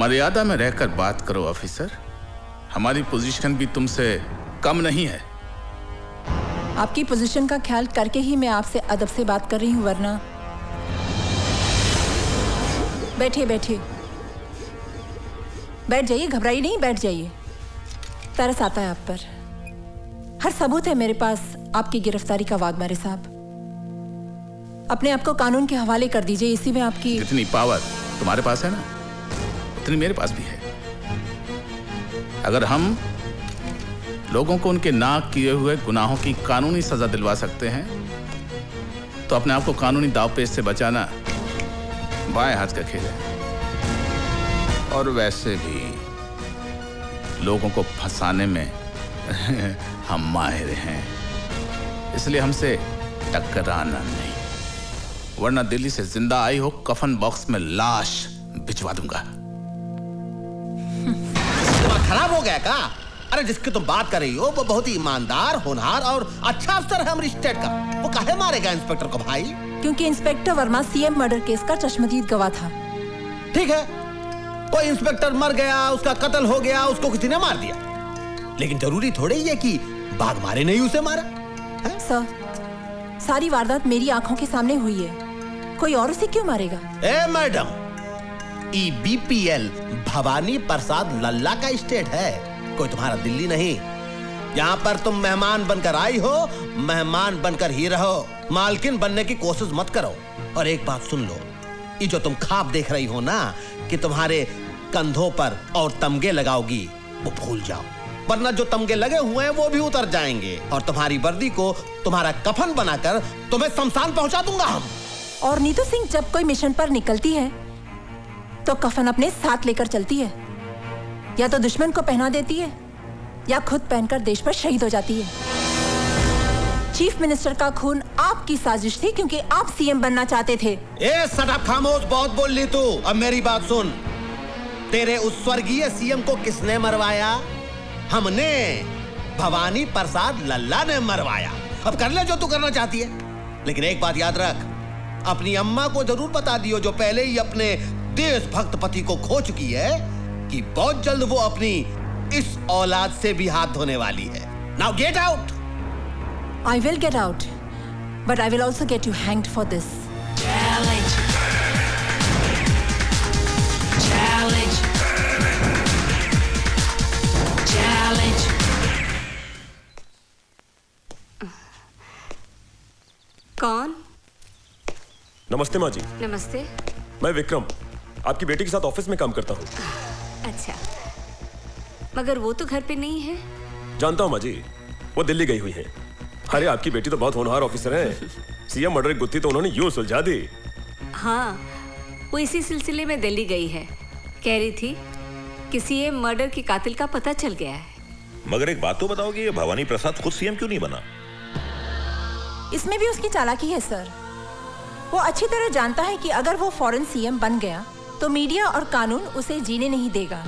मर्यादा में रहकर बात करो ऑफिसर। हमारी पोजीशन भी तुमसे कम नहीं है। आपकी पोजीशन का ख्याल करके ही मैं आपसे अदब से बात कर रही हूँ, वरना। बैठिए बैठिए, बैठ जाइए, घबराइए नहीं, बैठ जाइए। तरस आता है आप पर। हर सबूत है मेरे पास आपकी गिरफ्तारी का, वाघमारे साहब। अपने आप को कानून के हवाले कर दीजिए, इसी में आपकी। जितनी पावर तुम्हारे पास है ना, उतनी मेरे पास भी है। अगर हम लोगों को उनके ना किए हुए गुनाहों की कानूनी सजा दिलवा सकते हैं, तो अपने आप को कानूनी दावपेच से बचाना बाएं हाथ का खेल है। और वैसे भी लोगों को फंसाने में हम माहिर हैं, इसलिए हमसे टकराना नहीं, वरना दिल्ली से जिंदा आई हो कफन बॉक्स में लाश भिजवा दूंगा। खराब हो गया का? अरे जिसकी तुम बात कर रही हो वो बहुत ही ईमानदार, होनहार और अच्छा अफसर है हमारी स्टेट का। वो काहे मारेगा इंस्पेक्टर को भाई? क्योंकि inspector Verma CM murder case का चश्मदीद गवाह था। ठीक है, कोई इंस्पेक्टर मर गया, उसका कत्ल हो गया, उसको किसी ने मार दिया, लेकिन जरूरी थोड़ी है कि बाघ मारे नहीं उसे मारा। सर, सारी वारदात मेरी आंखों के सामने हुई है, कोई और उसे क्यों मारेगा? ए मैडम, EBPL भवानी प्रसाद लल्ला का स्टेट है, कोई तुम्हारा दिल्ली नहीं। यहाँ पर तुम मेहमान बनकर आई हो, मेहमान बनकर ही रहो, मालकिन बनने की कोशिश मत करो। और एक बात सुन लो, ये जो तुम ख्वाब देख रही हो ना कि तुम्हारे कंधों पर और तमगे लगाओगी, वो भूल जाओ, वरना जो तमगे लगे हुए हैं वो भी उतर जाएंगे और तुम्हारी वर्दी को तुम्हारा कफन बनाकर तुम्हें शमशान पहुंचा दूंगा हम। और नीतू सिंह जब कोई मिशन पर निकलती है तो कफन अपने साथ लेकर चलती है, या तो दुश्मन को पहना देती है या खुद पहनकर देश पर शहीद हो जाती है। चीफ मिनिस्टर का खून आपकी साजिश थी, क्योंकि आप सीएम बनना चाहते थे। ए सदा खामोश, बहुत बोल ली तू। अब मेरी बात सुन, तेरे उस स्वर्गीय सीएम को किसने मरवाया? हमने, भवानी प्रसाद लल्ला ने मरवाया। अब कर ले जो तू करना चाहती है, लेकिन एक बात याद रख, अपनी अम्मा को जरूर बता दियो, जो पहले ही अपने देशभक्त पति को खो चुकी है, कि बहुत जल्द वो अपनी इस औलाद से भी हाथ धोने वाली है। Now get out. I will get out, but I will also get you hanged for this. Challenge. Challenge. Challenge. कौन? नमस्ते माँ जी। नमस्ते। मैं विक्रम, आपकी बेटी के साथ ऑफिस में काम करता हूँ। अच्छा, मगर वो तो घर पे नहीं है। जानता हूँ माँ जी, वो दिल्ली गई हुई है। अरे आपकी बेटी तो बहुत होनहार ऑफिसर है, सीएम मर्डर की गुत्थी तो उन्होंने यूं सुलझा दी। हाँ, वो इसी सिलसिले में दिल्ली गई है। कह रही थी कि सीएम मर्डर की कातिल का पता चल गया है। मगर एक बात तो बताओगे, ये भवानी प्रसाद खुद सीएम क्यों नहीं बना? इसमें भी उसकी चालाकी है सर। वो अच्छी तरह जानता है कि अगर वो फौरन सीएम बन गया तो मीडिया और कानून उसे जीने नहीं देगा,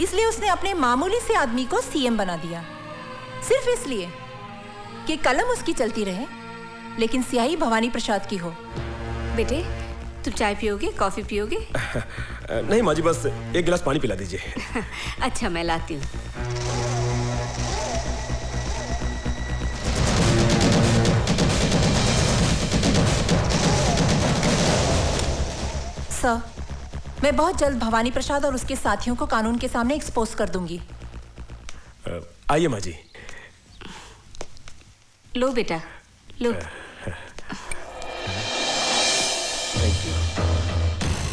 इसलिए उसने अपने मामूली से आदमी को सीएम बना दिया, सिर्फ इसलिए कि कलम उसकी चलती रहे, लेकिन स्याही भवानी प्रसाद की हो। बेटे, तुम चाय पियोगे, कॉफी पियोगे? नहीं माँ जी, बस एक गिलास पानी पिला दीजिए। अच्छा, मैं लाती हूँ। सर, मैं बहुत जल्द भवानी प्रसाद और उसके साथियों को कानून के सामने एक्सपोज कर दूंगी। आइए माँ जी। लो बेटा, लो।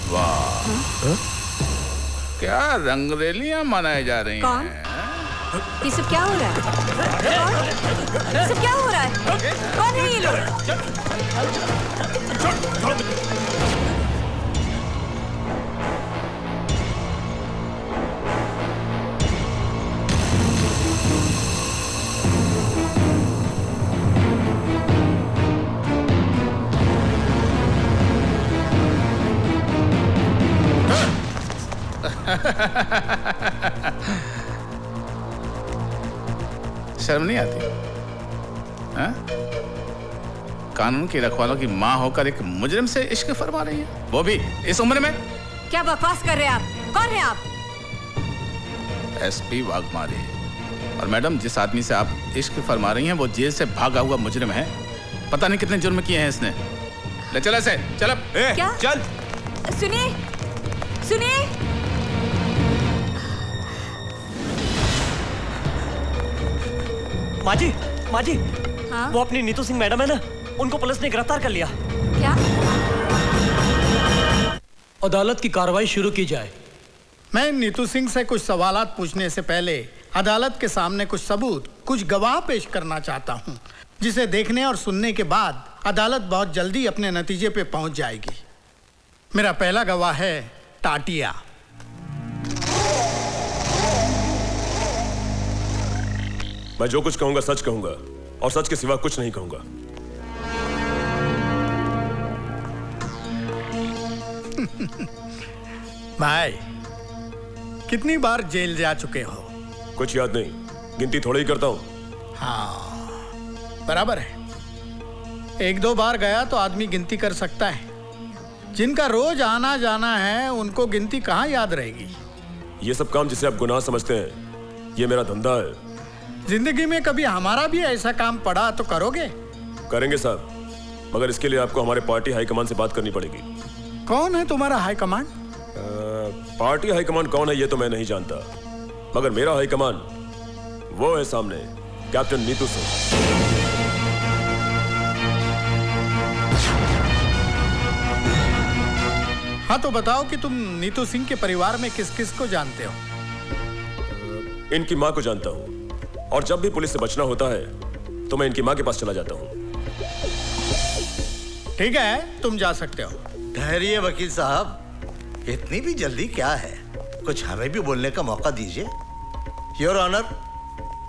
वाह, क्या रंगरेलियां मनाई जा रही हैं। कौन? ये सब क्या हो रहा है? ये सब क्या हो रहा है? कौन है ये लोग? शर्म नहीं आती? हाँ? कानून की रखवालों की माँ होकर एक मुजरिम से इश्क फरमा रही है, वो भी इस उम्र में। क्या बकवास कर रहे हैं आप? कौन है आप? एसपी वाघमारे। और मैडम, जिस आदमी से आप इश्क फरमा रही हैं वो जेल से भागा हुआ मुजरिम है। पता नहीं कितने जुर्म किए हैं इसने। ले चल ऐसे, चल अब। क्या? चल। सुनिए, सुनिए। माँ जी, हाँ? वो अपनी नीतू सिंह मैडम है ना, उनको पुलिस ने गिरफ्तार कर लिया। क्या? अदालत की कार्रवाई शुरू की जाए। मैं नीतू सिंह से कुछ सवालात पूछने से पहले अदालत के सामने कुछ सबूत, कुछ गवाह पेश करना चाहता हूं, जिसे देखने और सुनने के बाद अदालत बहुत जल्दी अपने नतीजे पे पहुंच जाएगी। मेरा पहला गवाह है टाटिया। मैं जो कुछ कहूंगा सच कहूंगा और सच के सिवा कुछ नहीं कहूंगा। भाई, कितनी बार जेल जा चुके हो? कुछ याद नहीं, गिनती थोड़ी ही करता हूं। हाँ, बराबर है। एक दो बार गया तो आदमी गिनती कर सकता है। जिनका रोज आना जाना है उनको गिनती कहाँ याद रहेगी? ये सब काम जिसे आप गुनाह समझते हैं, ये मेरा धंधा है। जिंदगी में कभी हमारा भी ऐसा काम पड़ा तो करोगे? करेंगे साहब, मगर इसके लिए आपको हमारे पार्टी हाईकमान से बात करनी पड़ेगी। कौन है तुम्हारा हाईकमांड? पार्टी हाईकमान कौन है ये तो मैं नहीं जानता, मगर मेरा हाईकमान वो है सामने, कैप्टन नीतू सिंह। हाँ, तो बताओ कि तुम नीतू सिंह के परिवार में किस किस को जानते हो? इनकी माँ को जानता हूँ, और जब भी पुलिस से बचना होता है तो मैं इनकी माँ के पास चला जाता हूँ। ठीक है, तुम जा सकते हो। ठहरिए वकील साहब, इतनी भी जल्दी क्या है? कुछ हमें भी बोलने का मौका दीजिए। योर ऑनर,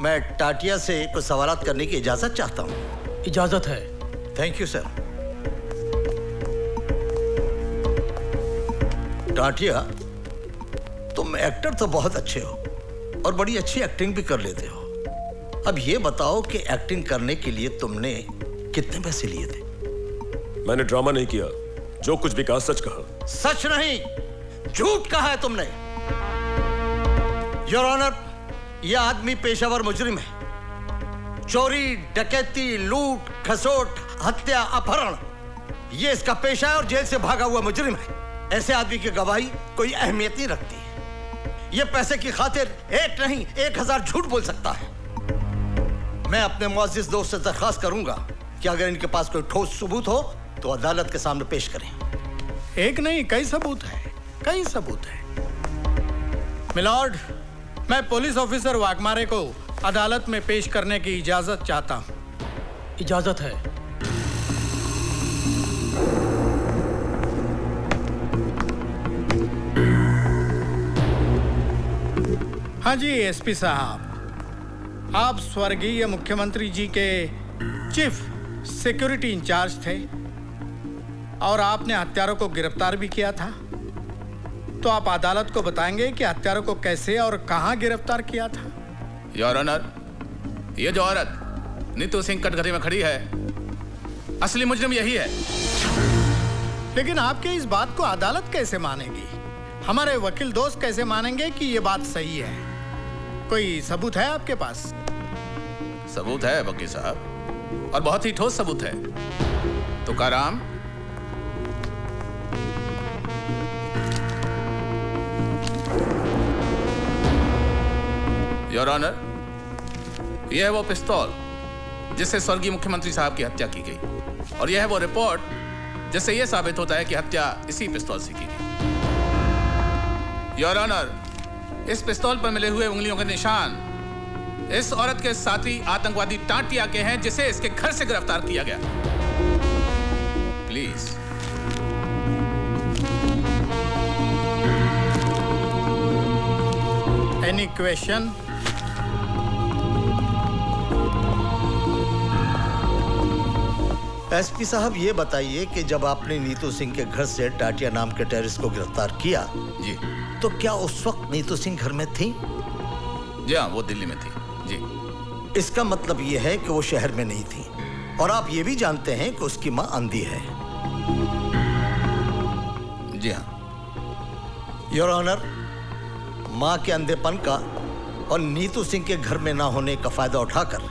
मैं टाटिया से कुछ सवालात करने की इजाजत चाहता हूँ। इजाजत है। Thank you sir. टाटिया, तुम एक्टर तो बहुत अच्छे हो और बड़ी अच्छी एक्टिंग भी कर लेते हो। अब ये बताओ कि एक्टिंग करने के लिए तुमने कितने पैसे लिए थे? मैंने ड्रामा नहीं किया, जो कुछ भी कहा सच कहा। सच नहीं, झूठ कहा है तुमने। योर ऑनर, यह आदमी पेशावर मुजरिम है। चोरी, डकैती, लूट, खसोट, हत्या, अपहरण, यह इसका पेशा है और जेल से भागा हुआ मुजरिम है। ऐसे आदमी की गवाही कोई अहमियत नहीं रखती है। यह पैसे की खातिर एक नहीं 1000 झूठ बोल सकता है। मैं अपने मुअज़्ज़िज़ दोस्त से दरख्वास्त करूंगा कि अगर इनके पास कोई ठोस सबूत हो तो अदालत के सामने पेश करें। एक नहीं, कई सबूत है, कई सबूत है। मिलॉर्ड, मैं पुलिस ऑफिसर वाघमारे को अदालत में पेश करने की इजाजत चाहता हूं। इजाजत है। हाँ जी एसपी साहब, आप स्वर्गीय मुख्यमंत्री जी के चीफ सिक्योरिटी इंचार्ज थे और आपने हत्यारों को गिरफ्तार भी किया था। तो आप अदालत को बताएंगे कि हत्यारों को कैसे और कहां गिरफ्तार किया था? योर ऑनर, ये जो औरत नीतू सिंह कटघरे में खड़ी है, असली मुजरिम यही है। लेकिन आपके इस बात को अदालत कैसे मानेगी? हमारे वकील दोस्त कैसे मानेंगे कि ये बात सही है? कोई सबूत है आपके पास? सबूत है वकील साहब, और बहुत ही ठोस सबूत है। तुकाराम, योर ऑनर, यह है वो पिस्तौल जिससे स्वर्गीय मुख्यमंत्री साहब की हत्या की गई, और यह है वो रिपोर्ट जिससे यह साबित होता है कि हत्या इसी पिस्तौल से की गई। योर ऑनर, इस पिस्तौल पर मिले हुए उंगलियों के निशान इस औरत के साथी आतंकवादी टाटिया के हैं, जिसे इसके घर से गिरफ्तार किया गया। प्लीज। Any question? एसपी साहब, ये बताइए कि जब आपने नीतू सिंह के घर से टाटिया नाम के टेररिस्ट को गिरफ्तार किया जी, तो क्या उस वक्त नीतू सिंह घर में थी? जी हाँ, वो दिल्ली में थी। जी। इसका मतलब ये है कि वो शहर में नहीं थी, और आप ये भी जानते हैं कि उसकी मां अंधी है। जी हाँ। योर ऑनर, माँ के अंधेपन का और नीतू सिंह के घर में ना होने का फायदा उठाकर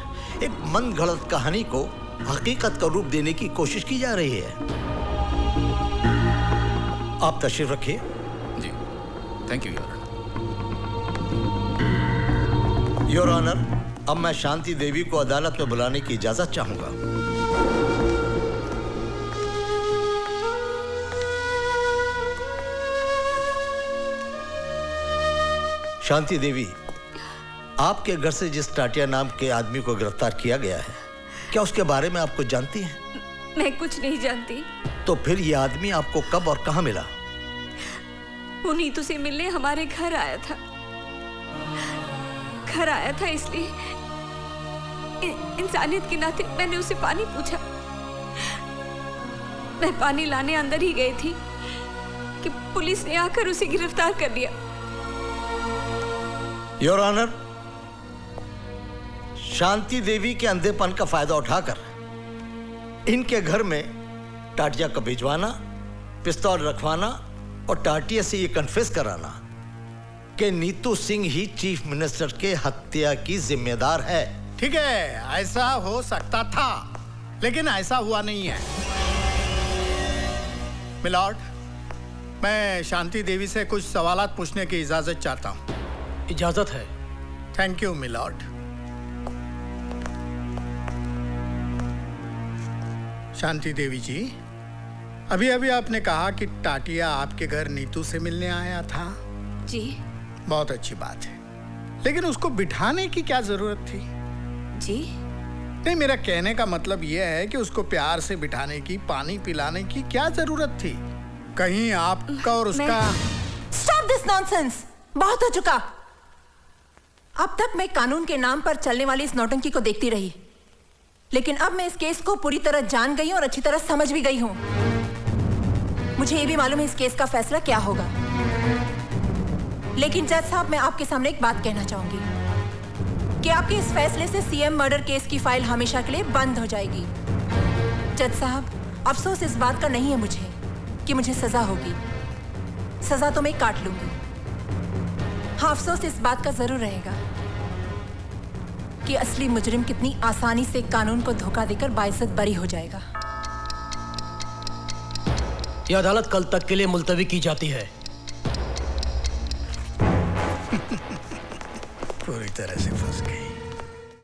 एक मन गढ़ंत कहानी को हकीकत का रूप देने की कोशिश की जा रही है। आप तशरीफ रखिए। जी, thank you your honour. Your honour, अब मैं शांति देवी को अदालत में बुलाने की इजाजत चाहूंगा। शांति देवी, आपके घर से जिस टाटिया नाम के आदमी को गिरफ्तार किया गया है, क्या उसके बारे में आप कुछ जानती हैं? मैं कुछ नहीं जानती। तो फिर यह आदमी आपको कब और कहां मिला? वो नीतू से मिलने हमारे घर आया था। घर आया था इसलिए इंसानियत के नाते मैंने उसे पानी पूछा। मैं पानी लाने अंदर ही गई थी कि पुलिस ने आकर उसे गिरफ्तार कर लिया। योर ऑनर, शांति देवी के अंधेपन का फायदा उठाकर इनके घर में टाटिया को भिजवाना, पिस्तौल रखवाना और टाटिया से ये कन्फेस कराना कि नीतू सिंह ही चीफ मिनिस्टर के हत्या की जिम्मेदार है। ठीक है, ऐसा हो सकता था, लेकिन ऐसा हुआ नहीं है। मिलॉर्ड, मैं शांति देवी से कुछ सवालात पूछने की इजाजत चाहता हूँ। इजाजत है। Thank you my lord. Shanti Devi ji, अभी अभी आपने कहा कि टाटिया आपके घर नीतू से मिलने आया था। जी। बहुत अच्छी बात है, लेकिन उसको बिठाने की क्या जरूरत थी? जी नहीं, मेरा कहने का मतलब यह है कि उसको प्यार से बिठाने की, पानी पिलाने की क्या जरूरत थी? कहीं आपका और उसका... स्टॉप दिस नॉनसेंस! बहुत हो चुका। अब तक मैं कानून के नाम पर चलने वाली इस नौटंकी को देखती रही, लेकिन अब मैं इस केस को पूरी तरह जान गई हूं और अच्छी तरह समझ भी गई हूं। मुझे ये भी मालूम है इस केस का फैसला क्या होगा। लेकिन जज साहब, मैं आपके सामने एक बात कहना चाहूंगी कि आपके इस फैसले से सीएम मर्डर केस की फाइल हमेशा के लिए बंद हो जाएगी। जज साहब, अफसोस इस बात का नहीं है मुझे कि मुझे सजा होगी। सजा तो मैं काट लूंगी। हाँ, अफसोस इस बात का जरूर रहेगा कि असली मुजरिम कितनी आसानी से कानून को धोखा देकर बाइज्जत बरी हो जाएगा। यह अदालत कल तक के लिए मुलतवी की जाती है। पूरी तरह से फंस गई।